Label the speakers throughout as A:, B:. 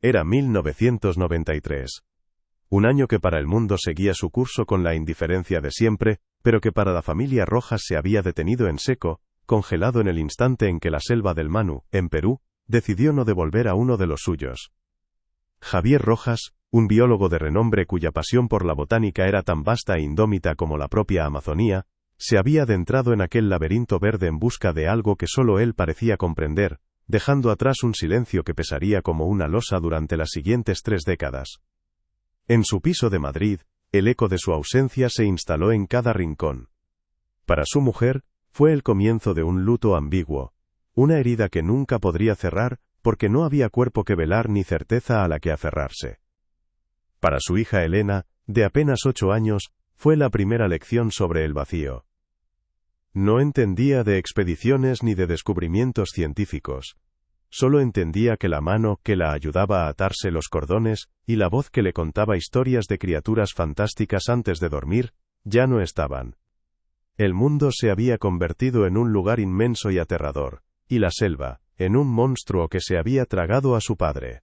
A: Era 1993. Un año que para el mundo seguía su curso con la indiferencia de siempre, pero que para la familia Rojas se había detenido en seco, congelado en el instante en que la selva del Manu, en Perú, decidió no devolver a uno de los suyos. Javier Rojas, un biólogo de renombre cuya pasión por la botánica era tan vasta e indómita como la propia Amazonía, se había adentrado en aquel laberinto verde en busca de algo que solo él parecía comprender, dejando atrás un silencio que pesaría como una losa durante las siguientes 3 décadas. En su piso de Madrid, el eco de su ausencia se instaló en cada rincón. Para su mujer, fue el comienzo de un luto ambiguo, una herida que nunca podría cerrar, porque no había cuerpo que velar ni certeza a la que aferrarse. Para su hija Elena, de apenas 8 años, fue la primera lección sobre el vacío. No entendía de expediciones ni de descubrimientos científicos. Solo entendía que la mano que la ayudaba a atarse los cordones, y la voz que le contaba historias de criaturas fantásticas antes de dormir, ya no estaban. El mundo se había convertido en un lugar inmenso y aterrador, y la selva, en un monstruo que se había tragado a su padre.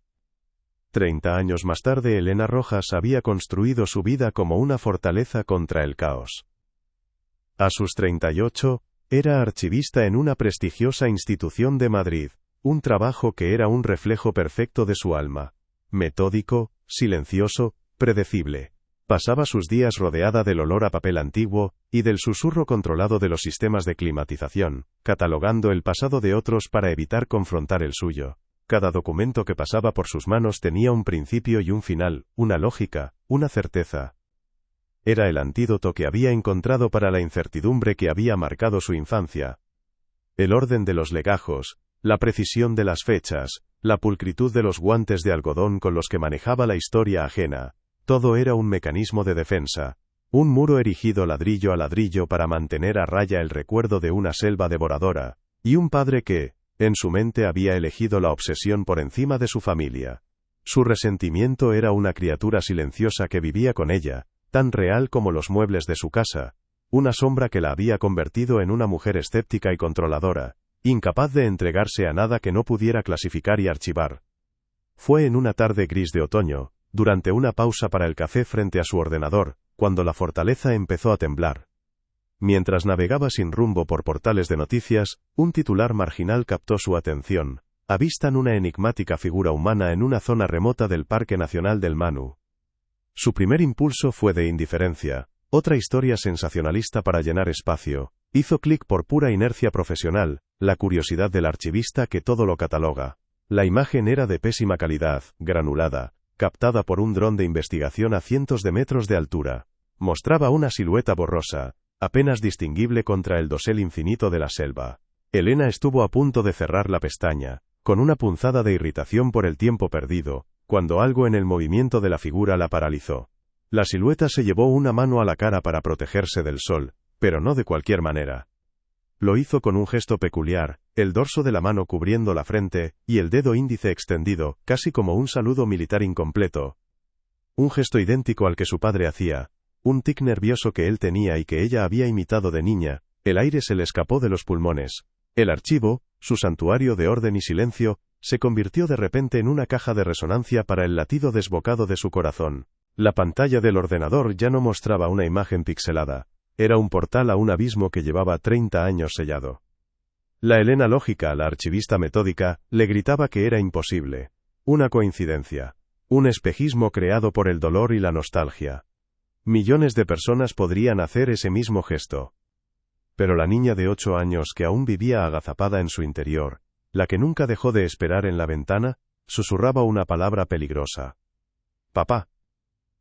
A: 30 años más tarde Elena Rojas había construido su vida como una fortaleza contra el caos. A sus 38, era archivista en una prestigiosa institución de Madrid, un trabajo que era un reflejo perfecto de su alma. Metódico, silencioso, predecible. Pasaba sus días rodeada del olor a papel antiguo, y del susurro controlado de los sistemas de climatización, catalogando el pasado de otros para evitar confrontar el suyo. Cada documento que pasaba por sus manos tenía un principio y un final, una lógica, una certeza. Era el antídoto que había encontrado para la incertidumbre que había marcado su infancia. El orden de los legajos, la precisión de las fechas, la pulcritud de los guantes de algodón con los que manejaba la historia ajena, todo era un mecanismo de defensa, un muro erigido ladrillo a ladrillo para mantener a raya el recuerdo de una selva devoradora, y un padre que, en su mente había elegido la obsesión por encima de su familia. Su resentimiento era una criatura silenciosa que vivía con ella, tan real como los muebles de su casa, una sombra que la había convertido en una mujer escéptica y controladora, incapaz de entregarse a nada que no pudiera clasificar y archivar. Fue en una tarde gris de otoño, durante una pausa para el café frente a su ordenador, cuando la fortaleza empezó a temblar. Mientras navegaba sin rumbo por portales de noticias, un titular marginal captó su atención. Avistan una enigmática figura humana en una zona remota del Parque Nacional del Manu. Su primer impulso fue de indiferencia, otra historia sensacionalista para llenar espacio. Hizo clic por pura inercia profesional, la curiosidad del archivista que todo lo cataloga. La imagen era de pésima calidad, granulada, captada por un dron de investigación a cientos de metros de altura. Mostraba una silueta borrosa, apenas distinguible contra el dosel infinito de la selva. Elena estuvo a punto de cerrar la pestaña, con una punzada de irritación por el tiempo perdido, cuando algo en el movimiento de la figura la paralizó. La silueta se llevó una mano a la cara para protegerse del sol, pero no de cualquier manera. Lo hizo con un gesto peculiar, el dorso de la mano cubriendo la frente, y el dedo índice extendido, casi como un saludo militar incompleto. Un gesto idéntico al que su padre hacía, un tic nervioso que él tenía y que ella había imitado de niña. El aire se le escapó de los pulmones. El archivo, su santuario de orden y silencio, se convirtió de repente en una caja de resonancia para el latido desbocado de su corazón. La pantalla del ordenador ya no mostraba una imagen pixelada. Era un portal a un abismo que llevaba 30 años sellado. La Elena lógica, la archivista metódica, le gritaba que era imposible. Una coincidencia. Un espejismo creado por el dolor y la nostalgia. Millones de personas podrían hacer ese mismo gesto. Pero la niña de 8 años que aún vivía agazapada en su interior, la que nunca dejó de esperar en la ventana, susurraba una palabra peligrosa. «Papá».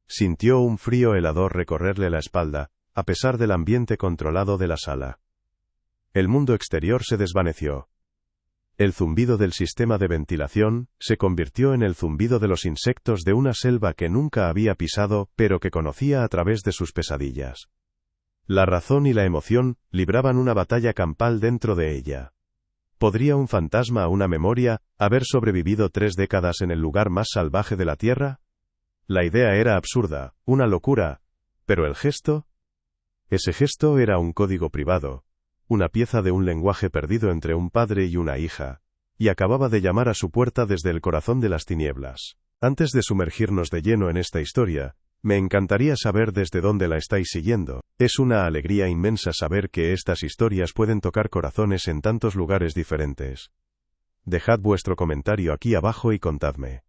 A: Sintió un frío helador recorrerle la espalda, a pesar del ambiente controlado de la sala. El mundo exterior se desvaneció. El zumbido del sistema de ventilación se convirtió en el zumbido de los insectos de una selva que nunca había pisado, pero que conocía a través de sus pesadillas. La razón y la emoción libraban una batalla campal dentro de ella. ¿Podría un fantasma, una memoria, haber sobrevivido 3 décadas en el lugar más salvaje de la Tierra? La idea era absurda, una locura, pero el gesto... Ese gesto era un código privado, una pieza de un lenguaje perdido entre un padre y una hija, y acababa de llamar a su puerta desde el corazón de las tinieblas. Antes de sumergirnos de lleno en esta historia, me encantaría saber desde dónde la estáis siguiendo. Es una alegría inmensa saber que estas historias pueden tocar corazones en tantos lugares diferentes. Dejad vuestro comentario aquí abajo y contadme.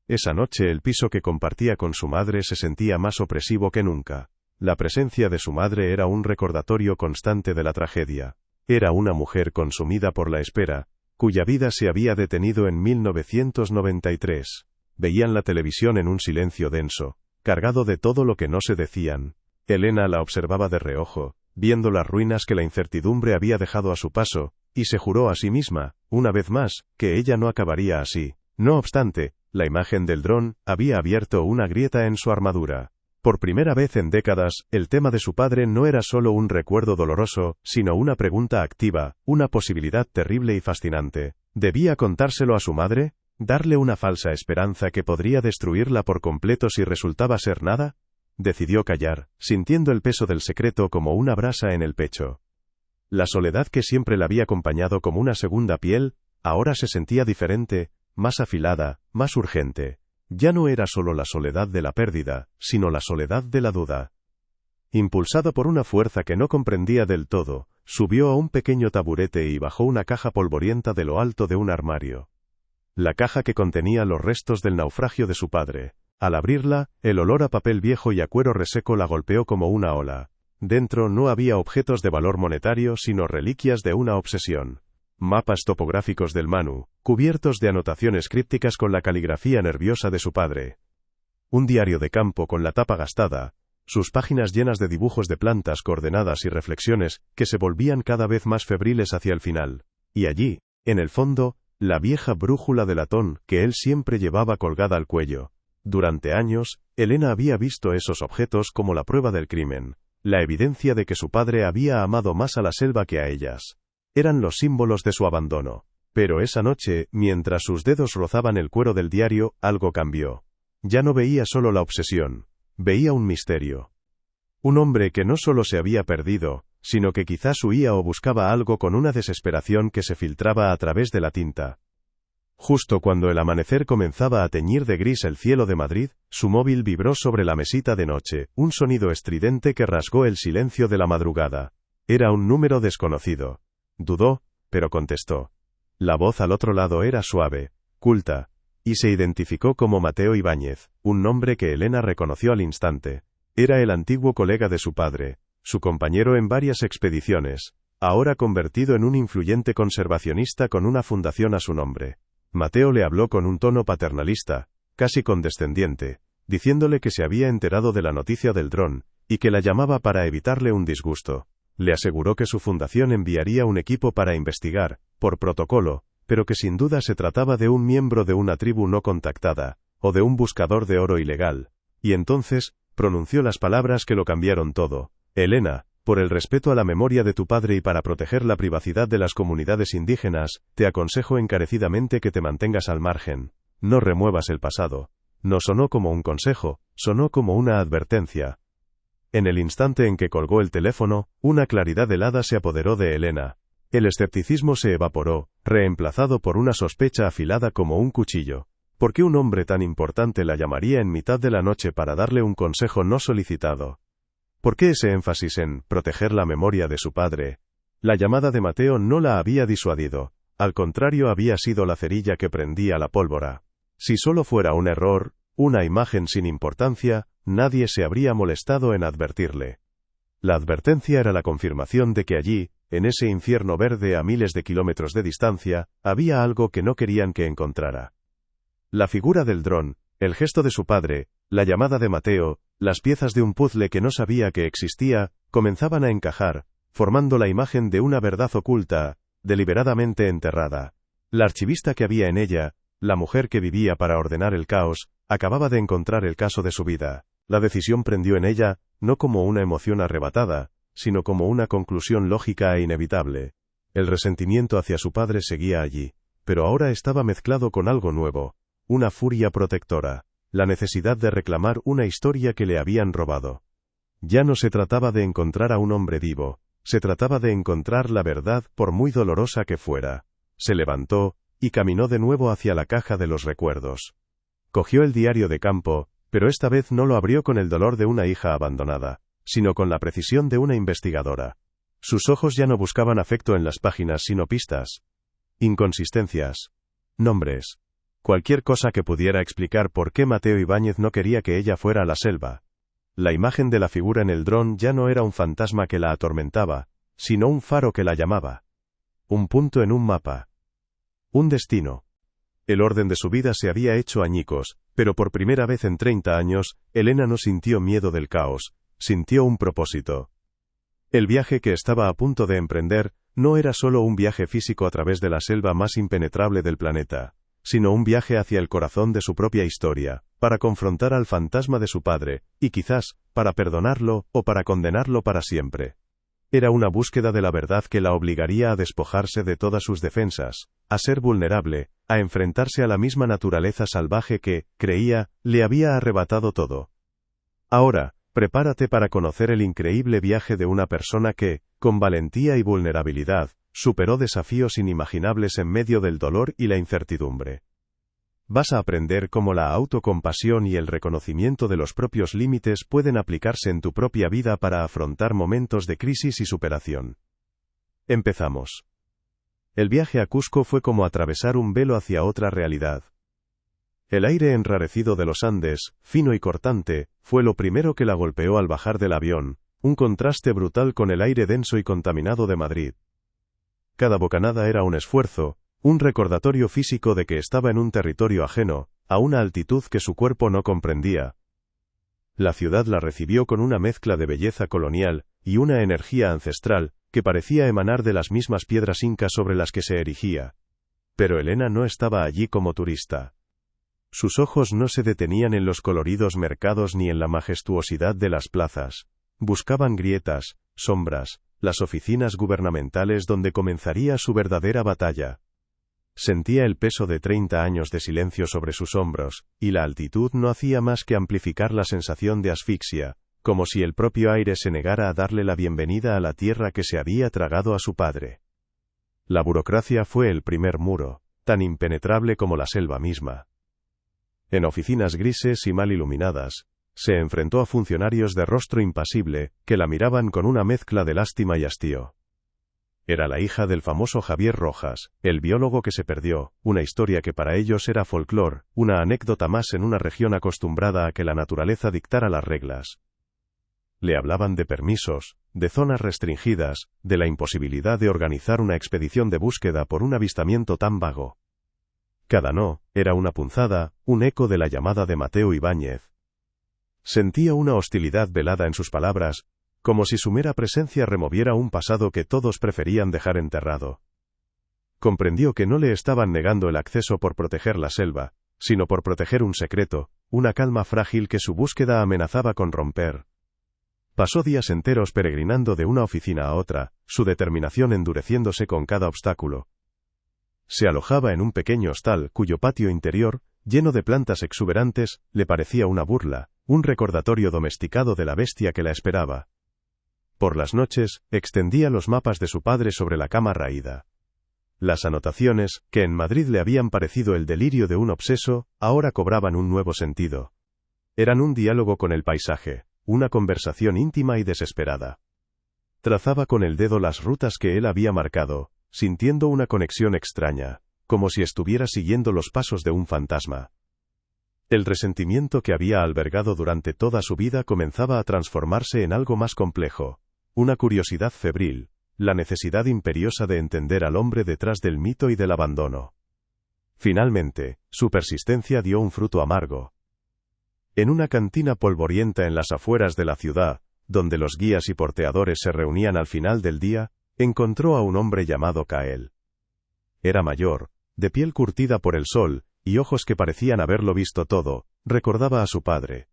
A: Esa noche el piso que compartía con su madre se sentía más opresivo que nunca. La presencia de su madre era un recordatorio constante de la tragedia. Era una mujer consumida por la espera, cuya vida se había detenido en 1993. Veían la televisión en un silencio denso, cargado de todo lo que no se decían. Elena la observaba de reojo, viendo las ruinas que la incertidumbre había dejado a su paso, y se juró a sí misma, una vez más, que ella no acabaría así. No obstante, la imagen del dron había abierto una grieta en su armadura. Por primera vez en décadas, el tema de su padre no era solo un recuerdo doloroso, sino una pregunta activa, una posibilidad terrible y fascinante. ¿Debía contárselo a su madre? ¿Darle una falsa esperanza que podría destruirla por completo si resultaba ser nada? Decidió callar, sintiendo el peso del secreto como una brasa en el pecho. La soledad que siempre la había acompañado como una segunda piel, ahora se sentía diferente, más afilada, más urgente. Ya no era solo la soledad de la pérdida, sino la soledad de la duda. Impulsada por una fuerza que no comprendía del todo, subió a un pequeño taburete y bajó una caja polvorienta de lo alto de un armario. La caja que contenía los restos del naufragio de su padre. Al abrirla, el olor a papel viejo y a cuero reseco la golpeó como una ola. Dentro no había objetos de valor monetario sino reliquias de una obsesión. Mapas topográficos del Manu, cubiertos de anotaciones crípticas con la caligrafía nerviosa de su padre. Un diario de campo con la tapa gastada, sus páginas llenas de dibujos de plantas coordenadas y reflexiones que se volvían cada vez más febriles hacia el final. Y allí, en el fondo, la vieja brújula de latón que él siempre llevaba colgada al cuello. Durante años, Elena había visto esos objetos como la prueba del crimen, la evidencia de que su padre había amado más a la selva que a ellas. Eran los símbolos de su abandono. Pero esa noche, mientras sus dedos rozaban el cuero del diario, algo cambió. Ya no veía solo la obsesión, veía un misterio. Un hombre que no solo se había perdido, sino que quizás huía o buscaba algo con una desesperación que se filtraba a través de la tinta. Justo cuando el amanecer comenzaba a teñir de gris el cielo de Madrid, su móvil vibró sobre la mesita de noche, un sonido estridente que rasgó el silencio de la madrugada. Era un número desconocido. Dudó, pero contestó. La voz al otro lado era suave, culta, y se identificó como Mateo Ibáñez, un nombre que Elena reconoció al instante. Era el antiguo colega de su padre, su compañero en varias expediciones, ahora convertido en un influyente conservacionista con una fundación a su nombre. Mateo le habló con un tono paternalista, casi condescendiente, diciéndole que se había enterado de la noticia del dron, y que la llamaba para evitarle un disgusto. Le aseguró que su fundación enviaría un equipo para investigar, por protocolo, pero que sin duda se trataba de un miembro de una tribu no contactada, o de un buscador de oro ilegal. Y entonces, pronunció las palabras que lo cambiaron todo. Elena, por el respeto a la memoria de tu padre y para proteger la privacidad de las comunidades indígenas, te aconsejo encarecidamente que te mantengas al margen. No remuevas el pasado. No sonó como un consejo, sonó como una advertencia. En el instante en que colgó el teléfono, una claridad helada se apoderó de Elena. El escepticismo se evaporó, reemplazado por una sospecha afilada como un cuchillo. ¿Por qué un hombre tan importante la llamaría en mitad de la noche para darle un consejo no solicitado? ¿Por qué ese énfasis en proteger la memoria de su padre? La llamada de Mateo no la había disuadido, al contrario había sido la cerilla que prendía la pólvora. Si solo fuera un error, una imagen sin importancia, nadie se habría molestado en advertirle. La advertencia era la confirmación de que allí, en ese infierno verde a miles de kilómetros de distancia, había algo que no querían que encontrara. La figura del dron, el gesto de su padre, la llamada de Mateo, las piezas de un puzzle que no sabía que existía, comenzaban a encajar, formando la imagen de una verdad oculta, deliberadamente enterrada. La archivista que había en ella, la mujer que vivía para ordenar el caos, acababa de encontrar el caso de su vida. La decisión prendió en ella, no como una emoción arrebatada, sino como una conclusión lógica e inevitable. El resentimiento hacia su padre seguía allí, pero ahora estaba mezclado con algo nuevo, una furia protectora, la necesidad de reclamar una historia que le habían robado. Ya no se trataba de encontrar a un hombre vivo, se trataba de encontrar la verdad por muy dolorosa que fuera. Se levantó, y caminó de nuevo hacia la caja de los recuerdos. Cogió el diario de campo, pero esta vez no lo abrió con el dolor de una hija abandonada, sino con la precisión de una investigadora. Sus ojos ya no buscaban afecto en las páginas sino pistas. Inconsistencias. Nombres. Cualquier cosa que pudiera explicar por qué Mateo Ibáñez no quería que ella fuera a la selva. La imagen de la figura en el dron ya no era un fantasma que la atormentaba, sino un faro que la llamaba. Un punto en un mapa. Un destino. El orden de su vida se había hecho añicos, pero por primera vez en 30 años, Elena no sintió miedo del caos, sintió un propósito. El viaje que estaba a punto de emprender, no era solo un viaje físico a través de la selva más impenetrable del planeta, sino un viaje hacia el corazón de su propia historia, para confrontar al fantasma de su padre, y quizás, para perdonarlo, o para condenarlo para siempre. Era una búsqueda de la verdad que la obligaría a despojarse de todas sus defensas, a ser vulnerable, a enfrentarse a la misma naturaleza salvaje que, creía, le había arrebatado todo. Ahora, prepárate para conocer el increíble viaje de una persona que, con valentía y vulnerabilidad, superó desafíos inimaginables en medio del dolor y la incertidumbre. Vas a aprender cómo la autocompasión y el reconocimiento de los propios límites pueden aplicarse en tu propia vida para afrontar momentos de crisis y superación. Empezamos. El viaje a Cusco fue como atravesar un velo hacia otra realidad. El aire enrarecido de los Andes, fino y cortante, fue lo primero que la golpeó al bajar del avión, un contraste brutal con el aire denso y contaminado de Madrid. Cada bocanada era un esfuerzo, un recordatorio físico de que estaba en un territorio ajeno, a una altitud que su cuerpo no comprendía. La ciudad la recibió con una mezcla de belleza colonial, y una energía ancestral, que parecía emanar de las mismas piedras incas sobre las que se erigía. Pero Elena no estaba allí como turista. Sus ojos no se detenían en los coloridos mercados ni en la majestuosidad de las plazas. Buscaban grietas, sombras, las oficinas gubernamentales donde comenzaría su verdadera batalla. Sentía el peso de 30 años de silencio sobre sus hombros, y la altitud no hacía más que amplificar la sensación de asfixia, como si el propio aire se negara a darle la bienvenida a la tierra que se había tragado a su padre. La burocracia fue el primer muro, tan impenetrable como la selva misma. En oficinas grises y mal iluminadas, se enfrentó a funcionarios de rostro impasible, que la miraban con una mezcla de lástima y hastío. Era la hija del famoso Javier Rojas, el biólogo que se perdió, una historia que para ellos era folclore, una anécdota más en una región acostumbrada a que la naturaleza dictara las reglas. Le hablaban de permisos, de zonas restringidas, de la imposibilidad de organizar una expedición de búsqueda por un avistamiento tan vago. Cada no, era una punzada, un eco de la llamada de Mateo Ibáñez. Sentía una hostilidad velada en sus palabras, como si su mera presencia removiera un pasado que todos preferían dejar enterrado. Comprendió que no le estaban negando el acceso por proteger la selva, sino por proteger un secreto, una calma frágil que su búsqueda amenazaba con romper. Pasó días enteros peregrinando de una oficina a otra, su determinación endureciéndose con cada obstáculo. Se alojaba en un pequeño hostal cuyo patio interior, lleno de plantas exuberantes, le parecía una burla, un recordatorio domesticado de la bestia que la esperaba. Por las noches, extendía los mapas de su padre sobre la cama raída. Las anotaciones, que en Madrid le habían parecido el delirio de un obseso, ahora cobraban un nuevo sentido. Eran un diálogo con el paisaje, una conversación íntima y desesperada. Trazaba con el dedo las rutas que él había marcado, sintiendo una conexión extraña, como si estuviera siguiendo los pasos de un fantasma. El resentimiento que había albergado durante toda su vida comenzaba a transformarse en algo más complejo, una curiosidad febril, la necesidad imperiosa de entender al hombre detrás del mito y del abandono. Finalmente, su persistencia dio un fruto amargo. En una cantina polvorienta en las afueras de la ciudad, donde los guías y porteadores se reunían al final del día, encontró a un hombre llamado Kael. Era mayor, de piel curtida por el sol, y ojos que parecían haberlo visto todo, recordaba a su padre.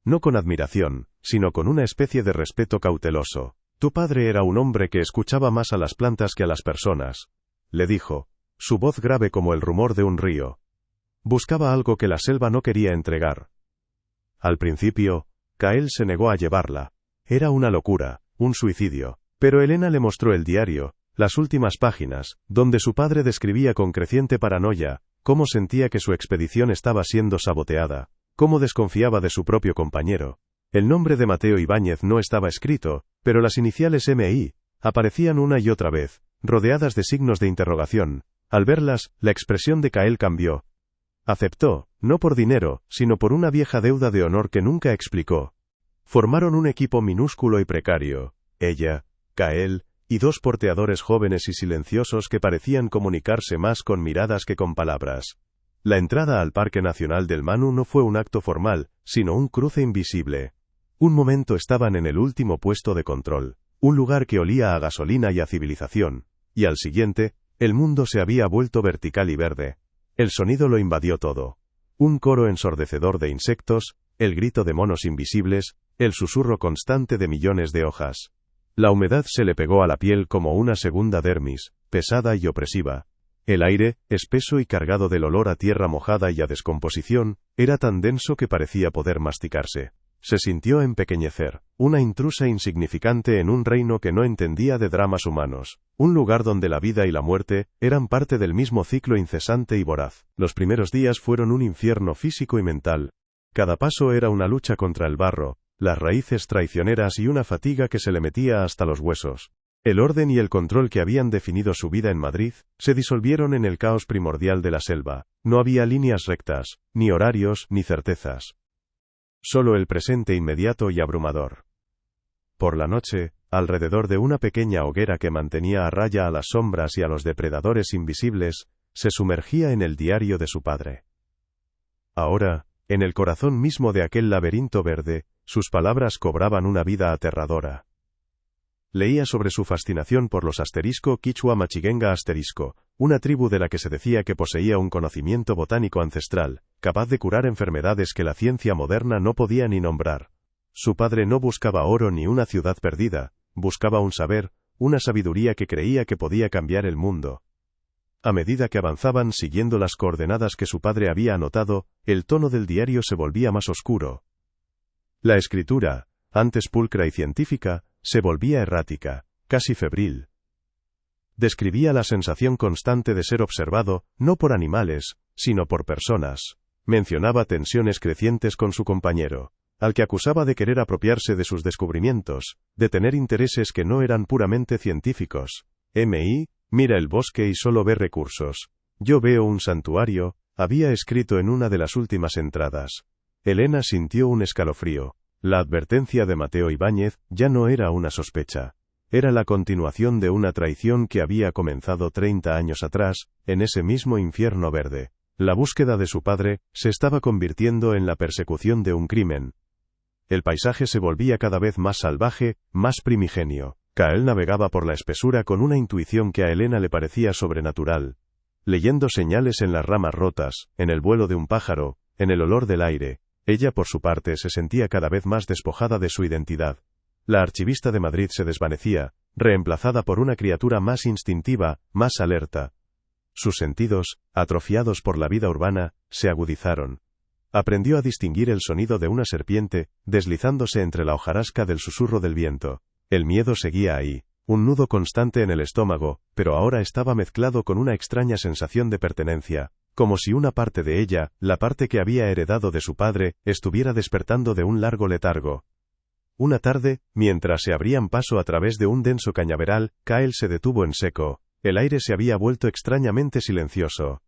A: No con admiración, sino con una especie de respeto cauteloso. Tu padre era un hombre que escuchaba más a las plantas que a las personas, le dijo, su voz grave como el rumor de un río. Buscaba algo que la selva no quería entregar. Al principio, Kael se negó a llevarla. Era una locura, un suicidio. Pero Elena le mostró el diario, las últimas páginas, donde su padre describía con creciente paranoia, cómo sentía que su expedición estaba siendo saboteada, cómo desconfiaba de su propio compañero. El nombre de Mateo Ibáñez no estaba escrito, pero las iniciales MI aparecían una y otra vez, rodeadas de signos de interrogación. Al verlas, la expresión de Kael cambió. Aceptó, no por dinero, sino por una vieja deuda de honor que nunca explicó. Formaron un equipo minúsculo y precario, ella, Kael, y dos porteadores jóvenes y silenciosos que parecían comunicarse más con miradas que con palabras. La entrada al Parque Nacional del Manu no fue un acto formal, sino un cruce invisible. Un momento estaban en el último puesto de control, un lugar que olía a gasolina y a civilización, y al siguiente, el mundo se había vuelto vertical y verde. El sonido lo invadió todo. Un coro ensordecedor de insectos, el grito de monos invisibles, el susurro constante de millones de hojas. La humedad se le pegó a la piel como una segunda dermis, pesada y opresiva. El aire, espeso y cargado del olor a tierra mojada y a descomposición, era tan denso que parecía poder masticarse. Se sintió empequeñecer, una intrusa insignificante en un reino que no entendía de dramas humanos, un lugar donde la vida y la muerte eran parte del mismo ciclo incesante y voraz. Los primeros días fueron un infierno físico y mental. Cada paso era una lucha contra el barro, las raíces traicioneras y una fatiga que se le metía hasta los huesos. El orden y el control que habían definido su vida en Madrid se disolvieron en el caos primordial de la selva. No había líneas rectas, ni horarios, ni certezas. Solo el presente inmediato y abrumador. Por la noche, alrededor de una pequeña hoguera que mantenía a raya a las sombras y a los depredadores invisibles, se sumergía en el diario de su padre. Ahora, en el corazón mismo de aquel laberinto verde, sus palabras cobraban una vida aterradora. Leía sobre su fascinación por los asterisco quichua machiguenga asterisco, una tribu de la que se decía que poseía un conocimiento botánico ancestral, capaz de curar enfermedades que la ciencia moderna no podía ni nombrar. Su padre no buscaba oro ni una ciudad perdida, buscaba un saber, una sabiduría que creía que podía cambiar el mundo. A medida que avanzaban siguiendo las coordenadas que su padre había anotado, el tono del diario se volvía más oscuro. La escritura, antes pulcra y científica, se volvía errática, casi febril. Describía la sensación constante de ser observado, no por animales, sino por personas. Mencionaba tensiones crecientes con su compañero, al que acusaba de querer apropiarse de sus descubrimientos, de tener intereses que no eran puramente científicos. Mira el bosque y solo ve recursos. Yo veo un santuario, había escrito en una de las últimas entradas. Elena sintió un escalofrío. La advertencia de Mateo Ibáñez ya no era una sospecha. Era la continuación de una traición que había comenzado 30 años atrás, en ese mismo infierno verde. La búsqueda de su padre se estaba convirtiendo en la persecución de un crimen. El paisaje se volvía cada vez más salvaje, más primigenio. Kael navegaba por la espesura con una intuición que a Elena le parecía sobrenatural. Leyendo señales en las ramas rotas, en el vuelo de un pájaro, en el olor del aire. Ella por su parte se sentía cada vez más despojada de su identidad. La archivista de Madrid se desvanecía, reemplazada por una criatura más instintiva, más alerta. Sus sentidos, atrofiados por la vida urbana, se agudizaron. Aprendió a distinguir el sonido de una serpiente, deslizándose entre la hojarasca del susurro del viento. El miedo seguía ahí, un nudo constante en el estómago, pero ahora estaba mezclado con una extraña sensación de pertenencia. Como si una parte de ella, la parte que había heredado de su padre, estuviera despertando de un largo letargo. Una tarde, mientras se abrían paso a través de un denso cañaveral, Kael se detuvo en seco. El aire se había vuelto extrañamente silencioso.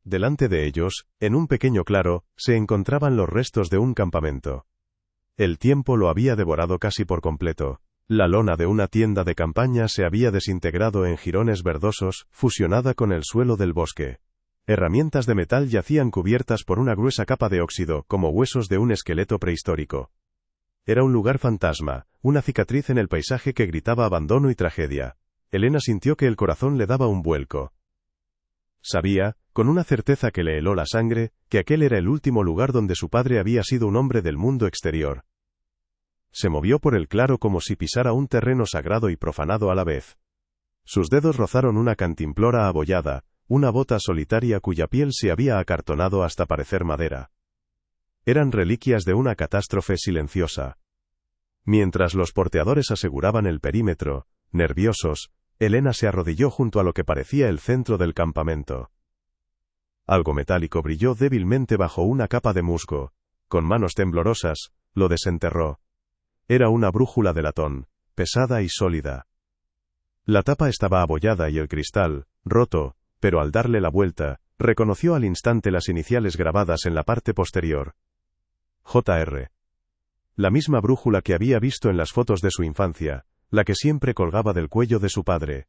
A: Delante de ellos, en un pequeño claro, se encontraban los restos de un campamento. El tiempo lo había devorado casi por completo. La lona de una tienda de campaña se había desintegrado en jirones verdosos, fusionada con el suelo del bosque. Herramientas de metal yacían cubiertas por una gruesa capa de óxido, como huesos de un esqueleto prehistórico. Era un lugar fantasma, una cicatriz en el paisaje que gritaba abandono y tragedia. Elena sintió que el corazón le daba un vuelco. Sabía, con una certeza que le heló la sangre, que aquel era el último lugar donde su padre había sido un hombre del mundo exterior. Se movió por el claro como si pisara un terreno sagrado y profanado a la vez. Sus dedos rozaron una cantimplora abollada, una bota solitaria cuya piel se había acartonado hasta parecer madera. Eran reliquias de una catástrofe silenciosa. Mientras los porteadores aseguraban el perímetro, nerviosos, Elena se arrodilló junto a lo que parecía el centro del campamento. Algo metálico brilló débilmente bajo una capa de musgo. Con manos temblorosas, lo desenterró. Era una brújula de latón, pesada y sólida. La tapa estaba abollada y el cristal, roto, pero al darle la vuelta, reconoció al instante las iniciales grabadas en la parte posterior. J.R. La misma brújula que había visto en las fotos de su infancia, la que siempre colgaba del cuello de su padre.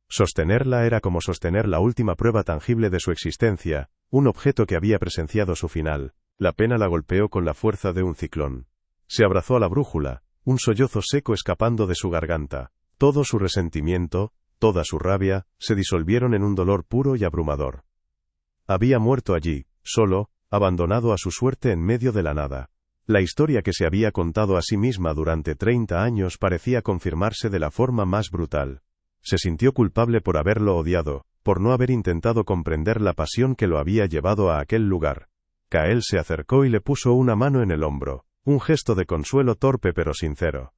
A: Sostenerla era como sostener la última prueba tangible de su existencia, un objeto que había presenciado su final. La pena la golpeó con la fuerza de un ciclón. Se abrazó a la brújula, un sollozo seco escapando de su garganta. Todo su resentimiento, toda su rabia, se disolvieron en un dolor puro y abrumador. Había muerto allí, solo, abandonado a su suerte en medio de la nada. La historia que se había contado a sí misma durante 30 años parecía confirmarse de la forma más brutal. Se sintió culpable por haberlo odiado, por no haber intentado comprender la pasión que lo había llevado a aquel lugar. Kael se acercó y le puso una mano en el hombro, un gesto de consuelo torpe pero sincero.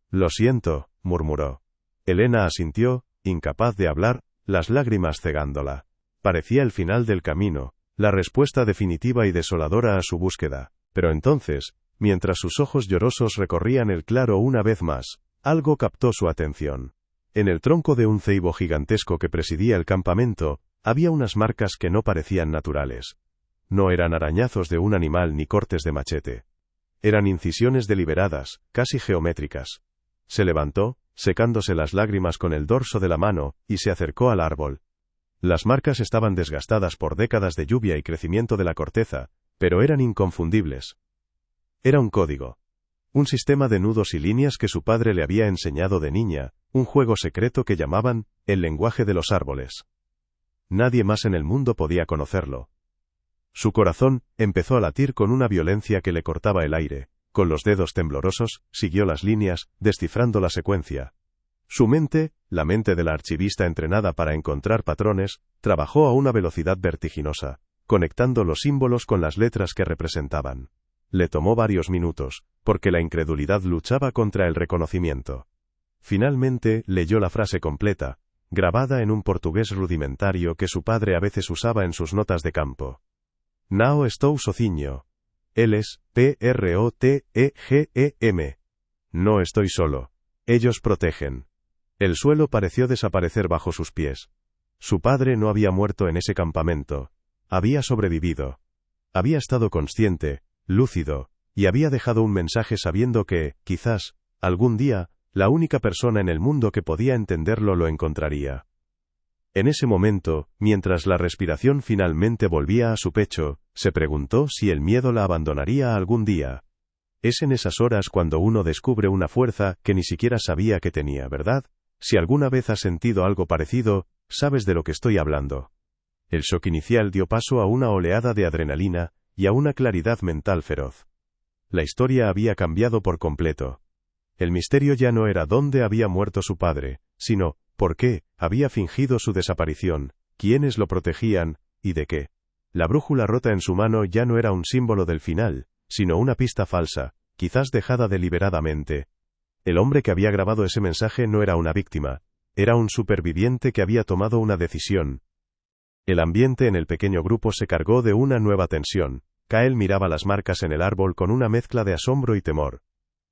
A: «Lo siento», murmuró. Elena asintió, incapaz de hablar, las lágrimas cegándola. Parecía el final del camino, la respuesta definitiva y desoladora a su búsqueda. Pero entonces, mientras sus ojos llorosos recorrían el claro una vez más, algo captó su atención. En el tronco de un ceibo gigantesco que presidía el campamento, había unas marcas que no parecían naturales. No eran arañazos de un animal ni cortes de machete. Eran incisiones deliberadas, casi geométricas. Se levantó, secándose las lágrimas con el dorso de la mano, y se acercó al árbol. Las marcas estaban desgastadas por décadas de lluvia y crecimiento de la corteza, pero eran inconfundibles. Era un código. Un sistema de nudos y líneas que su padre le había enseñado de niña, un juego secreto que llamaban el lenguaje de los árboles. Nadie más en el mundo podía conocerlo. Su corazón empezó a latir con una violencia que le cortaba el aire. Con los dedos temblorosos, siguió las líneas, descifrando la secuencia. Su mente, la mente de la archivista entrenada para encontrar patrones, trabajó a una velocidad vertiginosa, conectando los símbolos con las letras que representaban. Le tomó varios minutos, porque la incredulidad luchaba contra el reconocimiento. Finalmente, leyó la frase completa, grabada en un portugués rudimentario que su padre a veces usaba en sus notas de campo. «Não estou sozinho. Eles, PROTEGEM. No estoy solo. Ellos protegen». El suelo pareció desaparecer bajo sus pies. Su padre no había muerto en ese campamento. Había sobrevivido. Había estado consciente, lúcido, y había dejado un mensaje sabiendo que, quizás, algún día, la única persona en el mundo que podía entenderlo lo encontraría. En ese momento, mientras la respiración finalmente volvía a su pecho, se preguntó si el miedo la abandonaría algún día. Es en esas horas cuando uno descubre una fuerza que ni siquiera sabía que tenía, ¿verdad? Si alguna vez has sentido algo parecido, sabes de lo que estoy hablando. El shock inicial dio paso a una oleada de adrenalina, y a una claridad mental feroz. La historia había cambiado por completo. El misterio ya no era dónde había muerto su padre, sino, por qué había fingido su desaparición, quiénes lo protegían, y de qué. La brújula rota en su mano ya no era un símbolo del final, sino una pista falsa, quizás dejada deliberadamente. El hombre que había grabado ese mensaje no era una víctima, era un superviviente que había tomado una decisión. El ambiente en el pequeño grupo se cargó de una nueva tensión. Kael miraba las marcas en el árbol con una mezcla de asombro y temor.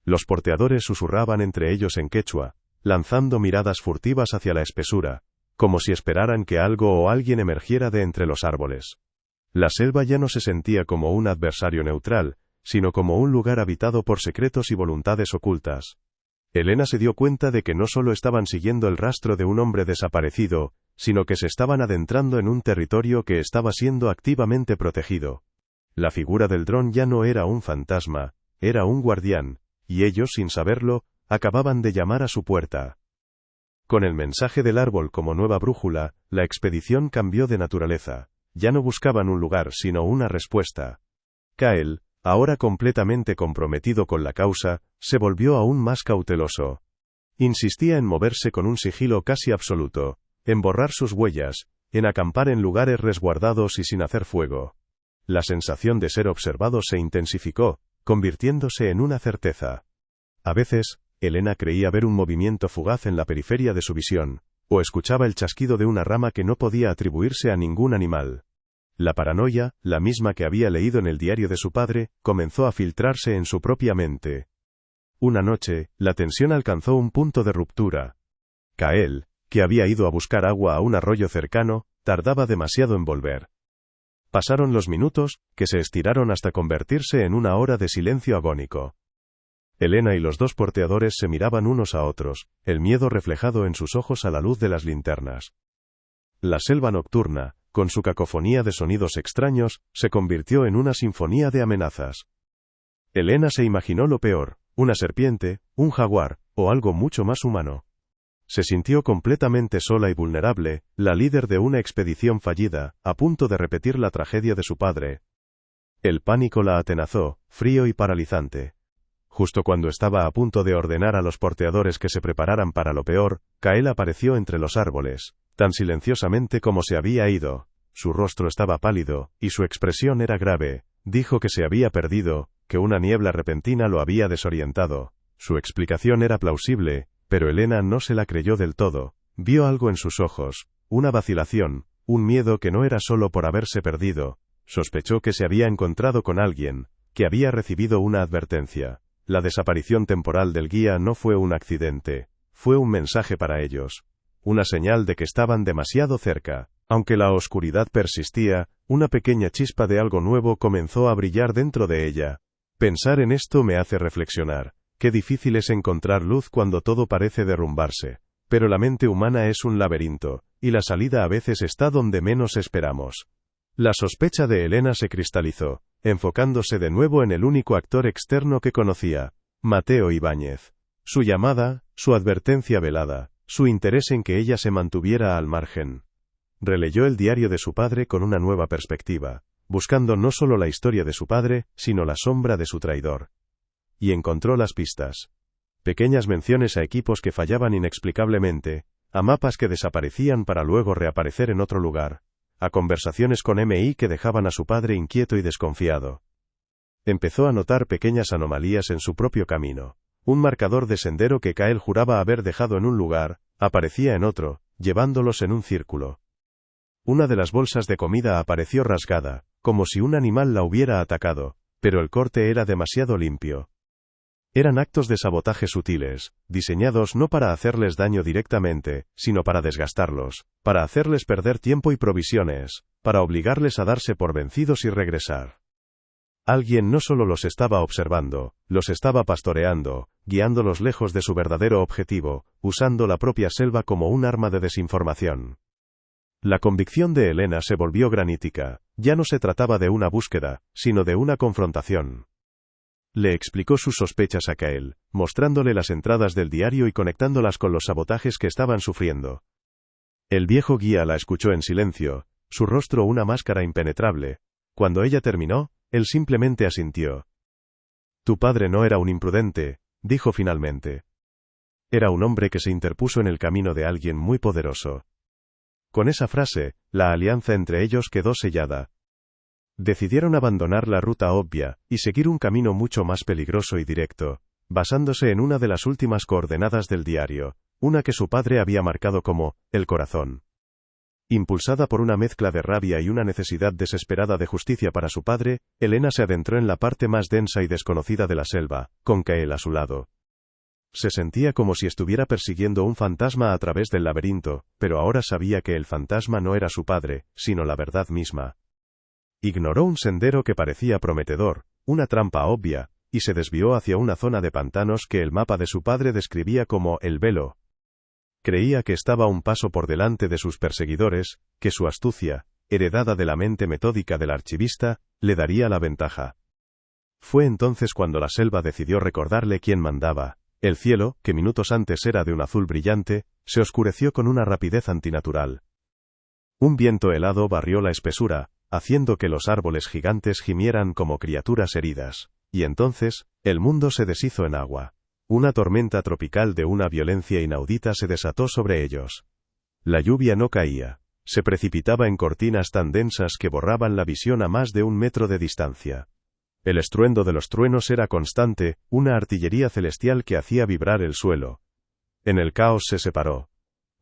A: Los porteadores susurraban entre ellos en quechua, lanzando miradas furtivas hacia la espesura, como si esperaran que algo o alguien emergiera de entre los árboles. La selva ya no se sentía como un adversario neutral, sino como un lugar habitado por secretos y voluntades ocultas. Elena se dio cuenta de que no solo estaban siguiendo el rastro de un hombre desaparecido, sino que se estaban adentrando en un territorio que estaba siendo activamente protegido. La figura del dron ya no era un fantasma, era un guardián, y ellos, sin saberlo, acababan de llamar a su puerta. Con el mensaje del árbol como nueva brújula, la expedición cambió de naturaleza. Ya no buscaban un lugar sino una respuesta. Kael, ahora completamente comprometido con la causa, se volvió aún más cauteloso. Insistía en moverse con un sigilo casi absoluto, en borrar sus huellas, en acampar en lugares resguardados y sin hacer fuego. La sensación de ser observado se intensificó, convirtiéndose en una certeza. A veces, Elena creía ver un movimiento fugaz en la periferia de su visión, o escuchaba el chasquido de una rama que no podía atribuirse a ningún animal. La paranoia, la misma que había leído en el diario de su padre, comenzó a filtrarse en su propia mente. Una noche, la tensión alcanzó un punto de ruptura. Kael, que había ido a buscar agua a un arroyo cercano, tardaba demasiado en volver. Pasaron los minutos, que se estiraron hasta convertirse en una hora de silencio agónico. Elena y los dos porteadores se miraban unos a otros, el miedo reflejado en sus ojos a la luz de las linternas. La selva nocturna, con su cacofonía de sonidos extraños, se convirtió en una sinfonía de amenazas. Elena se imaginó lo peor, una serpiente, un jaguar, o algo mucho más humano. Se sintió completamente sola y vulnerable, la líder de una expedición fallida, a punto de repetir la tragedia de su padre. El pánico la atenazó, frío y paralizante. Justo cuando estaba a punto de ordenar a los porteadores que se prepararan para lo peor, Kael apareció entre los árboles, tan silenciosamente como se había ido. Su rostro estaba pálido, y su expresión era grave. Dijo que se había perdido, que una niebla repentina lo había desorientado. Su explicación era plausible, pero Elena no se la creyó del todo. Vio algo en sus ojos, una vacilación, un miedo que no era solo por haberse perdido. Sospechó que se había encontrado con alguien, que había recibido una advertencia. La desaparición temporal del guía no fue un accidente, fue un mensaje para ellos. Una señal de que estaban demasiado cerca. Aunque la oscuridad persistía, una pequeña chispa de algo nuevo comenzó a brillar dentro de ella. Pensar en esto me hace reflexionar. Qué difícil es encontrar luz cuando todo parece derrumbarse. Pero la mente humana es un laberinto, y la salida a veces está donde menos esperamos. La sospecha de Elena se cristalizó, enfocándose de nuevo en el único actor externo que conocía, Mateo Ibáñez. Su llamada, su advertencia velada, su interés en que ella se mantuviera al margen. Releyó el diario de su padre con una nueva perspectiva, buscando no solo la historia de su padre, sino la sombra de su traidor. Y encontró las pistas. Pequeñas menciones a equipos que fallaban inexplicablemente, a mapas que desaparecían para luego reaparecer en otro lugar, a conversaciones con MI que dejaban a su padre inquieto y desconfiado. Empezó a notar pequeñas anomalías en su propio camino. Un marcador de sendero que Kael juraba haber dejado en un lugar, aparecía en otro, llevándolos en un círculo. Una de las bolsas de comida apareció rasgada, como si un animal la hubiera atacado, pero el corte era demasiado limpio. Eran actos de sabotaje sutiles, diseñados no para hacerles daño directamente, sino para desgastarlos, para hacerles perder tiempo y provisiones, para obligarles a darse por vencidos y regresar. Alguien no solo los estaba observando, los estaba pastoreando, guiándolos lejos de su verdadero objetivo, usando la propia selva como un arma de desinformación. La convicción de Elena se volvió granítica. Ya no se trataba de una búsqueda, sino de una confrontación. Le explicó sus sospechas a Kael, mostrándole las entradas del diario y conectándolas con los sabotajes que estaban sufriendo. El viejo guía la escuchó en silencio, su rostro una máscara impenetrable. Cuando ella terminó, él simplemente asintió. Tu padre no era un imprudente, dijo finalmente. Era un hombre que se interpuso en el camino de alguien muy poderoso. Con esa frase, la alianza entre ellos quedó sellada. Decidieron abandonar la ruta obvia, y seguir un camino mucho más peligroso y directo, basándose en una de las últimas coordenadas del diario, una que su padre había marcado como, el corazón. Impulsada por una mezcla de rabia y una necesidad desesperada de justicia para su padre, Elena se adentró en la parte más densa y desconocida de la selva, con Kael a su lado. Se sentía como si estuviera persiguiendo un fantasma a través del laberinto, pero ahora sabía que el fantasma no era su padre, sino la verdad misma. Ignoró un sendero que parecía prometedor, una trampa obvia, y se desvió hacia una zona de pantanos que el mapa de su padre describía como el velo. Creía que estaba un paso por delante de sus perseguidores, que su astucia, heredada de la mente metódica del archivista, le daría la ventaja. Fue entonces cuando la selva decidió recordarle quién mandaba. El cielo, que minutos antes era de un azul brillante, se oscureció con una rapidez antinatural. Un viento helado barrió la espesura, haciendo que los árboles gigantes gimieran como criaturas heridas. Y entonces, el mundo se deshizo en agua. Una tormenta tropical de una violencia inaudita se desató sobre ellos. La lluvia no caía. Se precipitaba en cortinas tan densas que borraban la visión a más de 1 metro de distancia. El estruendo de los truenos era constante, una artillería celestial que hacía vibrar el suelo. En el caos se separó.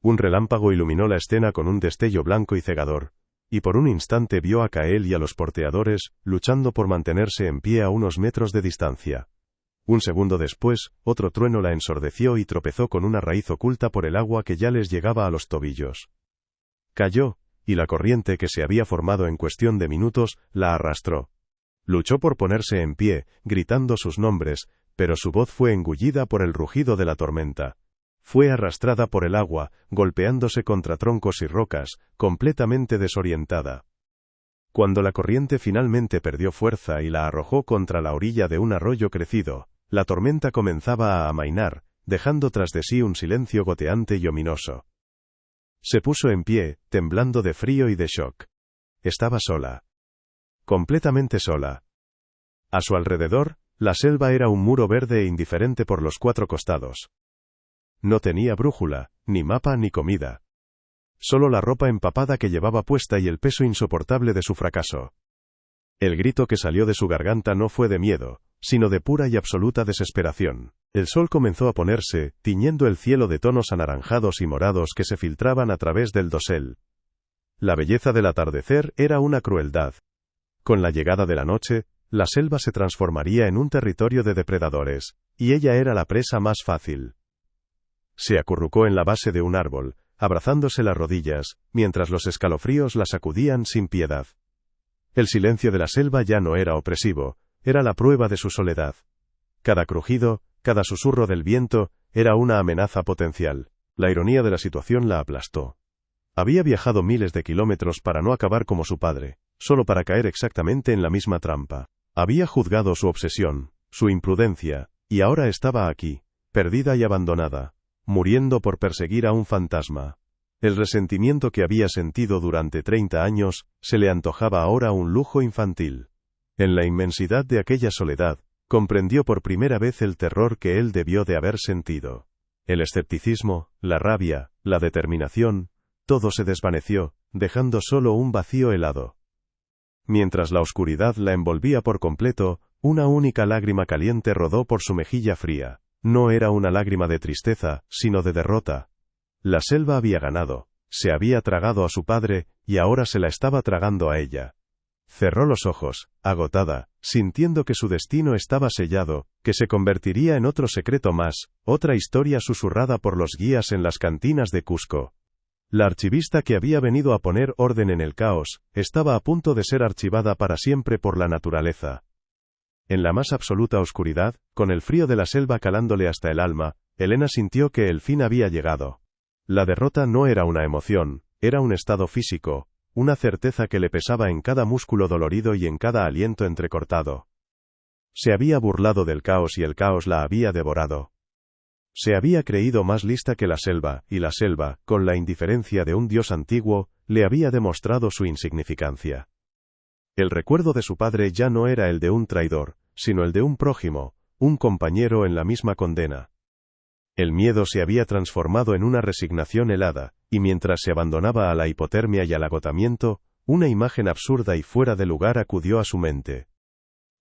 A: Un relámpago iluminó la escena con un destello blanco y cegador. y por un instante vio a Kael y a los porteadores, luchando por mantenerse en pie a unos metros de distancia. Un segundo después, otro trueno la ensordeció y tropezó con una raíz oculta por el agua que ya les llegaba a los tobillos. Cayó, y la corriente que se había formado en cuestión de minutos, la arrastró. Luchó por ponerse en pie, gritando sus nombres, pero su voz fue engullida por el rugido de la tormenta. Fue arrastrada por el agua, golpeándose contra troncos y rocas, completamente desorientada. Cuando la corriente finalmente perdió fuerza y la arrojó contra la orilla de un arroyo crecido, la tormenta comenzaba a amainar, dejando tras de sí un silencio goteante y ominoso. Se puso en pie, temblando de frío y de shock. Estaba sola. Completamente sola. A su alrededor, la selva era un muro verde e indiferente por los cuatro costados. No tenía brújula, ni mapa ni comida. Solo la ropa empapada que llevaba puesta y el peso insoportable de su fracaso. El grito que salió de su garganta no fue de miedo, sino de pura y absoluta desesperación. El sol comenzó a ponerse, tiñendo el cielo de tonos anaranjados y morados que se filtraban a través del dosel. La belleza del atardecer era una crueldad. Con la llegada de la noche, la selva se transformaría en un territorio de depredadores, y ella era la presa más fácil. Se acurrucó en la base de un árbol, abrazándose las rodillas, mientras los escalofríos la sacudían sin piedad. El silencio de la selva ya no era opresivo, era la prueba de su soledad. Cada crujido, cada susurro del viento, era una amenaza potencial. La ironía de la situación la aplastó. Había viajado miles de kilómetros para no acabar como su padre, solo para caer exactamente en la misma trampa. Había juzgado su obsesión, su imprudencia, y ahora estaba aquí, perdida y abandonada, muriendo por perseguir a un fantasma. El resentimiento que había sentido durante 30 años, se le antojaba ahora un lujo infantil. En la inmensidad de aquella soledad, comprendió por primera vez el terror que él debió de haber sentido. El escepticismo, la rabia, la determinación, todo se desvaneció, dejando solo un vacío helado. Mientras la oscuridad la envolvía por completo, una única lágrima caliente rodó por su mejilla fría. No era una lágrima de tristeza, sino de derrota. La selva había ganado, se había tragado a su padre, y ahora se la estaba tragando a ella. Cerró los ojos, agotada, sintiendo que su destino estaba sellado, que se convertiría en otro secreto más, otra historia susurrada por los guías en las cantinas de Cusco. La archivista que había venido a poner orden en el caos, estaba a punto de ser archivada para siempre por la naturaleza. En la más absoluta oscuridad, con el frío de la selva calándole hasta el alma, Elena sintió que el fin había llegado. La derrota no era una emoción, era un estado físico, una certeza que le pesaba en cada músculo dolorido y en cada aliento entrecortado. Se había burlado del caos y el caos la había devorado. Se había creído más lista que la selva, y la selva, con la indiferencia de un dios antiguo, le había demostrado su insignificancia. El recuerdo de su padre ya no era el de un traidor, sino el de un prójimo, un compañero en la misma condena. El miedo se había transformado en una resignación helada, y mientras se abandonaba a la hipotermia y al agotamiento, una imagen absurda y fuera de lugar acudió a su mente.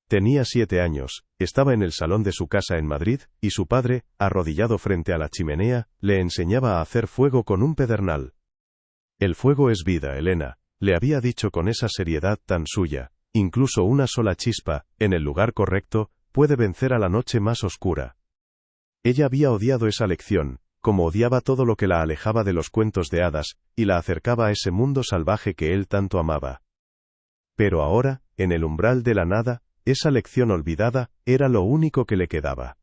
A: Tenía 7 años, estaba en el salón de su casa en Madrid, y su padre, arrodillado frente a la chimenea, le enseñaba a hacer fuego con un pedernal. El fuego es vida, Elena, le había dicho con esa seriedad tan suya. Incluso una sola chispa, en el lugar correcto, puede vencer a la noche más oscura. Ella había odiado esa lección, como odiaba todo lo que la alejaba de los cuentos de hadas, y la acercaba a ese mundo salvaje que él tanto amaba. Pero ahora, en el umbral de la nada, esa lección olvidada, era lo único que le quedaba.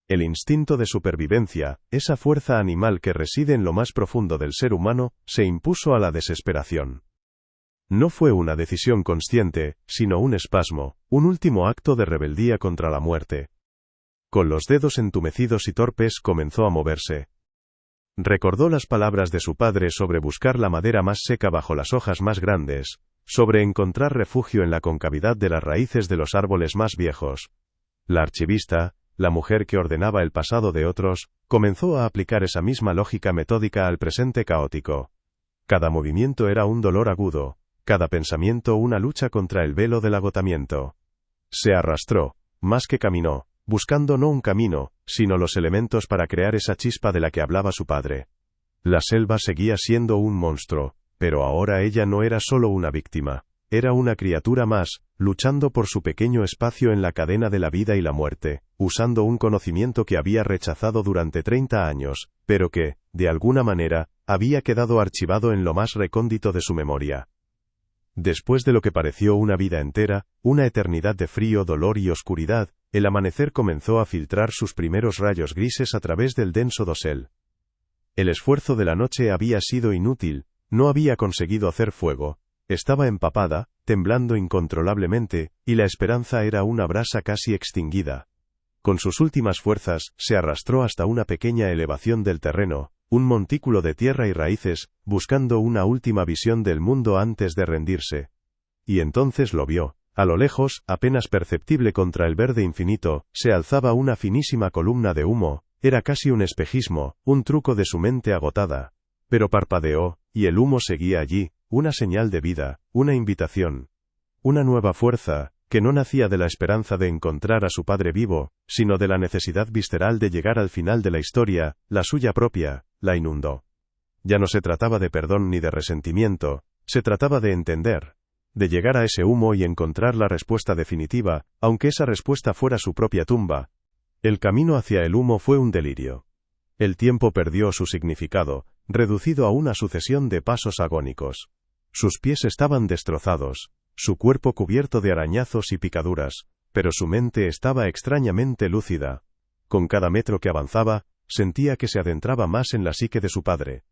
A: El instinto de supervivencia, esa fuerza animal que reside en lo más profundo del ser humano, se impuso a la desesperación. No fue una decisión consciente, sino un espasmo, un último acto de rebeldía contra la muerte. Con los dedos entumecidos y torpes comenzó a moverse. Recordó las palabras de su padre sobre buscar la madera más seca bajo las hojas más grandes, sobre encontrar refugio en la concavidad de las raíces de los árboles más viejos. La archivista, la mujer que ordenaba el pasado de otros, comenzó a aplicar esa misma lógica metódica al presente caótico. Cada movimiento era un dolor agudo, cada pensamiento una lucha contra el velo del agotamiento. Se arrastró, más que caminó, buscando no un camino, sino los elementos para crear esa chispa de la que hablaba su padre. La selva seguía siendo un monstruo, Pero ahora ella no era solo una víctima. Era una criatura más, luchando por su pequeño espacio en la cadena de la vida y la muerte, usando un conocimiento que había rechazado durante 30 años, pero que, de alguna manera, había quedado archivado en lo más recóndito de su memoria. Después de lo que pareció una vida entera, una eternidad de frío, dolor y oscuridad, el amanecer comenzó a filtrar sus primeros rayos grises a través del denso dosel. El esfuerzo de la noche había sido inútil, no había conseguido hacer fuego. Estaba empapada, temblando incontrolablemente, y la esperanza era una brasa casi extinguida. Con sus últimas fuerzas, se arrastró hasta una pequeña elevación del terreno, un montículo de tierra y raíces, buscando una última visión del mundo antes de rendirse. Y entonces lo vio. A lo lejos, apenas perceptible contra el verde infinito, se alzaba una finísima columna de humo. Era casi un espejismo, un truco de su mente agotada. Pero parpadeó, y el humo seguía allí, una señal de vida, una invitación. Una nueva fuerza, que no nacía de la esperanza de encontrar a su padre vivo, sino de la necesidad visceral de llegar al final de la historia, la suya propia, la inundó. Ya no se trataba de perdón ni de resentimiento, se trataba de entender, de llegar a ese humo y encontrar la respuesta definitiva, aunque esa respuesta fuera su propia tumba. El camino hacia el humo fue un delirio. El tiempo perdió su significado, reducido a una sucesión de pasos agónicos. Sus pies estaban destrozados, su cuerpo cubierto de arañazos y picaduras, pero su mente estaba extrañamente lúcida. Con cada metro que avanzaba, sentía que se adentraba más en la psique de su padre.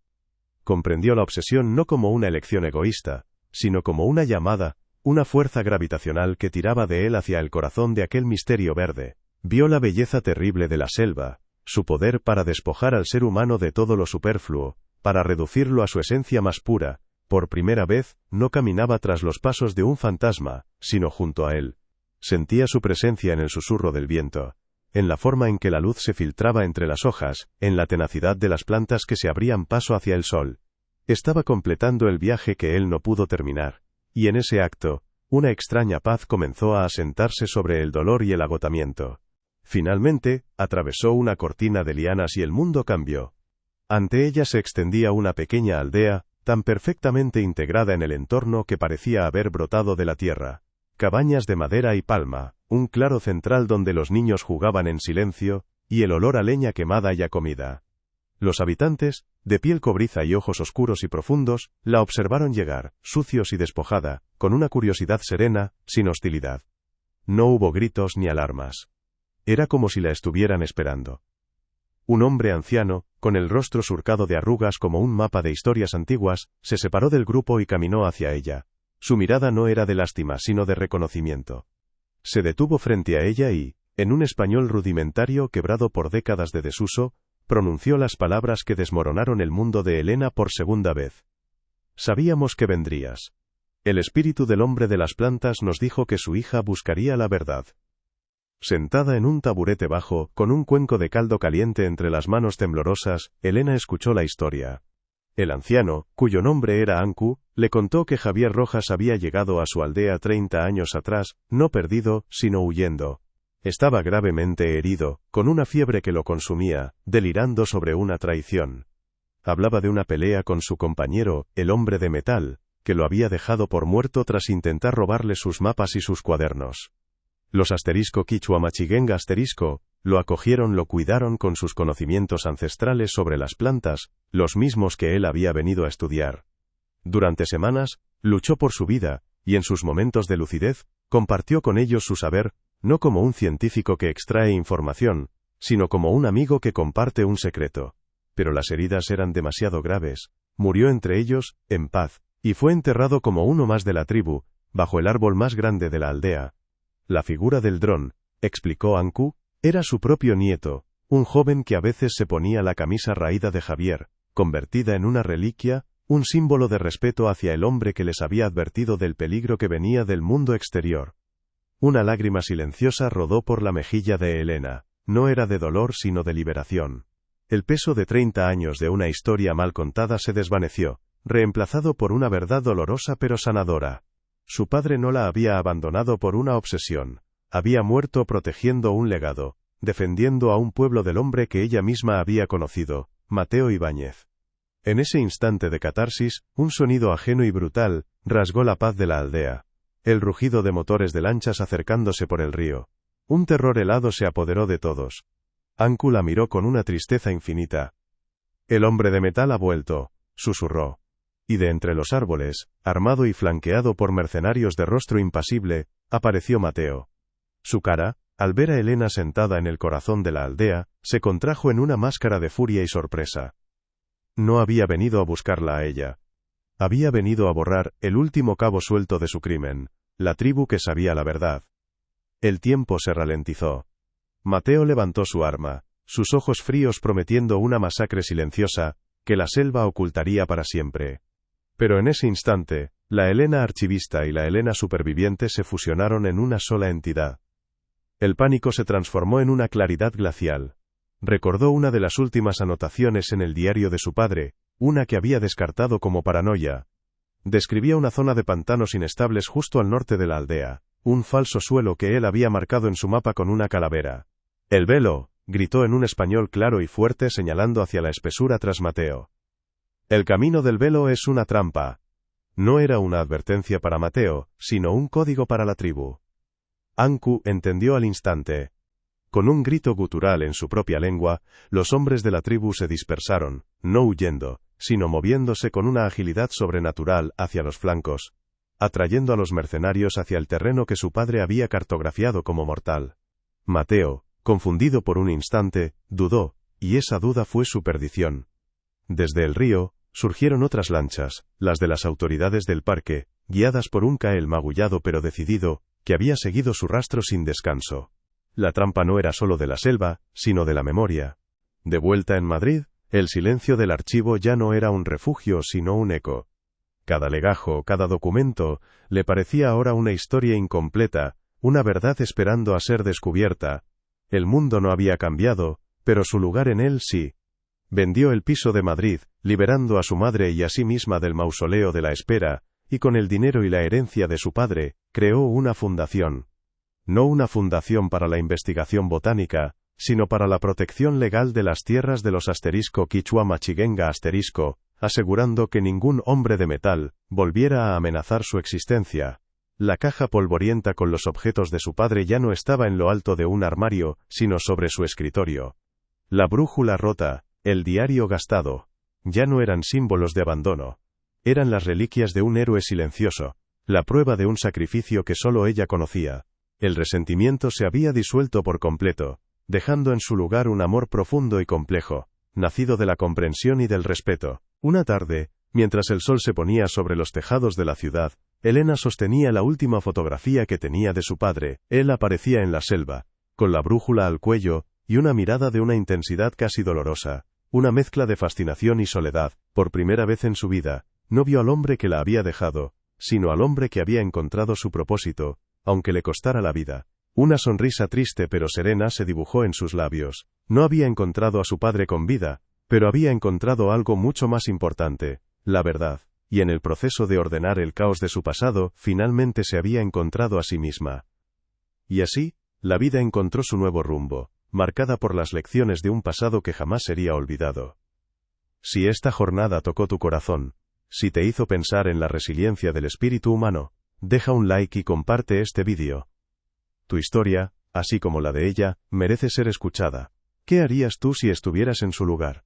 A: Comprendió la obsesión no como una elección egoísta, sino como una llamada, una fuerza gravitacional que tiraba de él hacia el corazón de aquel misterio verde. Vio la belleza terrible de la selva, su poder para despojar al ser humano de todo lo superfluo, para reducirlo a su esencia más pura. Por primera vez, no caminaba tras los pasos de un fantasma, sino junto a él. Sentía su presencia en el susurro del viento, en la forma en que la luz se filtraba entre las hojas, en la tenacidad de las plantas que se abrían paso hacia el sol. Estaba completando el viaje que él no pudo terminar, y en ese acto, una extraña paz comenzó a asentarse sobre el dolor y el agotamiento. Finalmente, atravesó una cortina de lianas y el mundo cambió. Ante ella se extendía una pequeña aldea, tan perfectamente integrada en el entorno que parecía haber brotado de la tierra. Cabañas de madera y palma, un claro central donde los niños jugaban en silencio, y el olor a leña quemada y a comida. Los habitantes, de piel cobriza y ojos oscuros y profundos, la observaron llegar, sucios y despojada, con una curiosidad serena, sin hostilidad. No hubo gritos ni alarmas. Era como si la estuvieran esperando. Un hombre anciano, con el rostro surcado de arrugas como un mapa de historias antiguas, se separó del grupo y caminó hacia ella. Su mirada no era de lástima sino de reconocimiento. Se detuvo frente a ella y, en un español rudimentario quebrado por décadas de desuso, pronunció las palabras que desmoronaron el mundo de Elena por segunda vez. Sabíamos que vendrías. El espíritu del hombre de las plantas nos dijo que su hija buscaría la verdad. Sentada en un taburete bajo, con un cuenco de caldo caliente entre las manos temblorosas, Elena escuchó la historia. El anciano, cuyo nombre era Anku, le contó que Javier Rojas había llegado a su aldea 30 años atrás, no perdido, sino huyendo. Estaba gravemente herido, con una fiebre que lo consumía, delirando sobre una traición. Hablaba de una pelea con su compañero, el hombre de metal, que lo había dejado por muerto tras intentar robarle sus mapas y sus cuadernos. Los *quichua machiguenga lo acogieron, lo cuidaron con sus conocimientos ancestrales sobre las plantas, los mismos que él había venido a estudiar. Durante semanas, luchó por su vida, y en sus momentos de lucidez, compartió con ellos su saber, no como un científico que extrae información, sino como un amigo que comparte un secreto. Pero las heridas eran demasiado graves, murió entre ellos, en paz, y fue enterrado como uno más de la tribu, bajo el árbol más grande de la aldea. La figura del dron, explicó Anku, era su propio nieto, un joven que a veces se ponía la camisa raída de Javier, convertida en una reliquia, un símbolo de respeto hacia el hombre que les había advertido del peligro que venía del mundo exterior. Una lágrima silenciosa rodó por la mejilla de Elena, no era de dolor sino de liberación. El peso de 30 años de una historia mal contada se desvaneció, reemplazado por una verdad dolorosa pero sanadora. Su padre no la había abandonado por una obsesión. Había muerto protegiendo un legado, defendiendo a un pueblo del hombre que ella misma había conocido, Mateo Ibáñez. En ese instante de catarsis, un sonido ajeno y brutal rasgó la paz de la aldea. El rugido de motores de lanchas acercándose por el río. Un terror helado se apoderó de todos. Anku la miró con una tristeza infinita. El hombre de metal ha vuelto, susurró. Y de entre los árboles, armado y flanqueado por mercenarios de rostro impasible, apareció Mateo. Su cara, al ver a Helena sentada en el corazón de la aldea, se contrajo en una máscara de furia y sorpresa. No había venido a buscarla a ella. Había venido a borrar el último cabo suelto de su crimen, la tribu que sabía la verdad. El tiempo se ralentizó. Mateo levantó su arma, sus ojos fríos prometiendo una masacre silenciosa, que la selva ocultaría para siempre. Pero en ese instante, la Helena archivista y la Helena superviviente se fusionaron en una sola entidad. El pánico se transformó en una claridad glacial. Recordó una de las últimas anotaciones en el diario de su padre, una que había descartado como paranoia. Describía una zona de pantanos inestables justo al norte de la aldea, un falso suelo que él había marcado en su mapa con una calavera. «El velo», gritó en un español claro y fuerte señalando hacia la espesura tras Mateo. «El camino del velo es una trampa». No era una advertencia para Mateo, sino un código para la tribu. Anku entendió al instante. Con un grito gutural en su propia lengua, los hombres de la tribu se dispersaron, no huyendo, sino moviéndose con una agilidad sobrenatural hacia los flancos, atrayendo a los mercenarios hacia el terreno que su padre había cartografiado como mortal. Mateo, confundido por un instante, dudó, y esa duda fue su perdición. Desde el río, surgieron otras lanchas, las de las autoridades del parque, guiadas por un Kael magullado pero decidido, que había seguido su rastro sin descanso. La trampa no era solo de la selva, sino de la memoria. De vuelta en Madrid, el silencio del archivo ya no era un refugio sino un eco. Cada legajo, cada documento, le parecía ahora una historia incompleta, una verdad esperando a ser descubierta. El mundo no había cambiado, pero su lugar en él sí. Vendió el piso de Madrid, liberando a su madre y a sí misma del mausoleo de la espera, y con el dinero y la herencia de su padre, creó una fundación. No una fundación para la investigación botánica, sino para la protección legal de las tierras de los *Quichua Machiguenga *, asegurando que ningún hombre de metal volviera a amenazar su existencia. La caja polvorienta con los objetos de su padre ya no estaba en lo alto de un armario, sino sobre su escritorio. La brújula rota, el diario gastado, ya no eran símbolos de abandono. Eran las reliquias de un héroe silencioso, la prueba de un sacrificio que solo ella conocía. El resentimiento se había disuelto por completo, dejando en su lugar un amor profundo y complejo, nacido de la comprensión y del respeto. Una tarde, mientras el sol se ponía sobre los tejados de la ciudad, Helena sostenía la última fotografía que tenía de su padre. Él aparecía en la selva, con la brújula al cuello, y una mirada de una intensidad casi dolorosa, una mezcla de fascinación y soledad. Por primera vez en su vida, no vio al hombre que la había dejado, sino al hombre que había encontrado su propósito, aunque le costara la vida. Una sonrisa triste pero serena se dibujó en sus labios. No había encontrado a su padre con vida, pero había encontrado algo mucho más importante, la verdad, y en el proceso de ordenar el caos de su pasado, finalmente se había encontrado a sí misma. Y así, la vida encontró su nuevo rumbo, marcada por las lecciones de un pasado que jamás sería olvidado. Si esta jornada tocó tu corazón, si te hizo pensar en la resiliencia del espíritu humano, deja un like y comparte este vídeo. Tu historia, así como la de ella, merece ser escuchada. ¿Qué harías tú si estuvieras en su lugar?